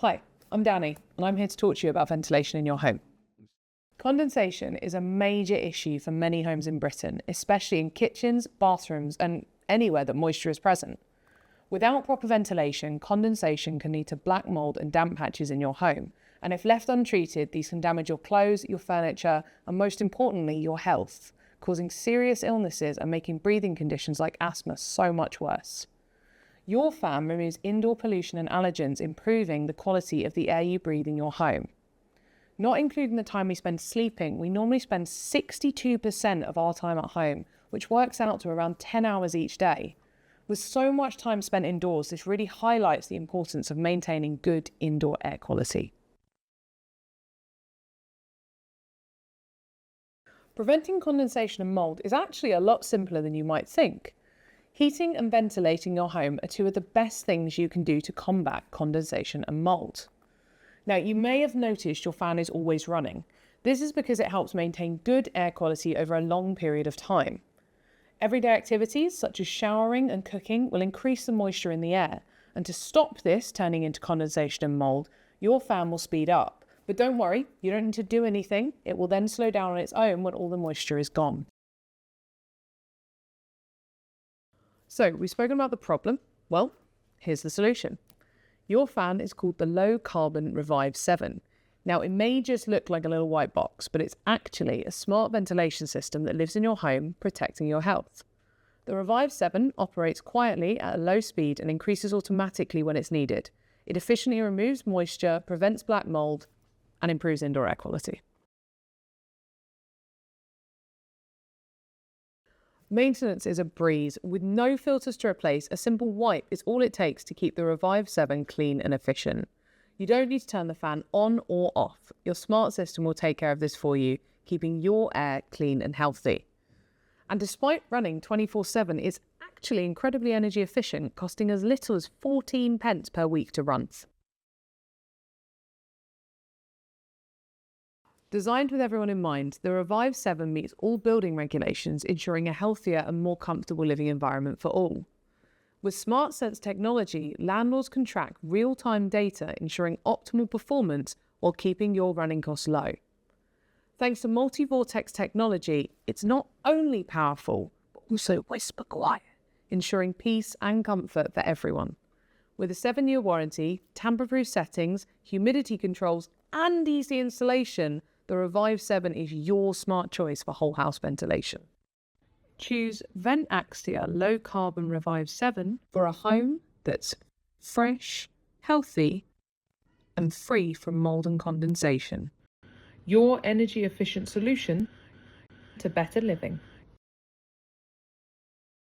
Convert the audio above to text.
Hi, I'm Danny, and I'm here to talk to you about ventilation in your home. Condensation is a major issue for many homes in Britain, especially in kitchens, bathrooms, and anywhere that moisture is present. Without proper ventilation, condensation can lead to black mould and damp patches in your home, and if left untreated, these can damage your clothes, your furniture, and most importantly, your health, causing serious illnesses and making breathing conditions like asthma so much worse. Your fan removes indoor pollution and allergens, improving the quality of the air you breathe in your home. Not including the time we spend sleeping, we normally spend 62% of our time at home, which works out to around 10 hours each day. With so much time spent indoors, this really highlights the importance of maintaining good indoor air quality. Preventing condensation and mould is actually a lot simpler than you might think. Heating and ventilating your home are two of the best things you can do to combat condensation and mould. Now, you may have noticed your fan is always running. This is because it helps maintain good air quality over a long period of time. Everyday activities such as showering and cooking will increase the moisture in the air, and to stop this turning into condensation and mould, your fan will speed up. But don't worry, you don't need to do anything. It will then slow down on its own when all the moisture is gone. So, we've spoken about the problem. Well, here's the solution. Your fan is called the Low Carbon Revive 7. Now, it may just look like a little white box, but it's actually a smart ventilation system that lives in your home, protecting your health. The Revive 7 operates quietly at a low speed and increases automatically when it's needed. It efficiently removes moisture, prevents black mold, and improves indoor air quality. Maintenance is a breeze. With no filters to replace, a simple wipe is all it takes to keep the Revive 7 clean and efficient. You don't need to turn the fan on or off. Your smart system will take care of this for you, keeping your air clean and healthy. And despite running 24/7, it's actually incredibly energy efficient, costing as little as 14 pence per week to run. Designed with everyone in mind, the Revive 7 meets all building regulations, ensuring a healthier and more comfortable living environment for all. With Smart Sense technology, landlords can track real-time data, ensuring optimal performance while keeping your running costs low. Thanks to multi-vortex technology, it's not only powerful, but also whisper quiet, ensuring peace and comfort for everyone. With a 7-year warranty, tamper-proof settings, humidity controls, and easy installation, the Revive 7 is your smart choice for whole house ventilation. Choose Vent-Axia Low Carbon Revive 7 for a home that's fresh, healthy, and free from mold and condensation. Your energy efficient solution to better living.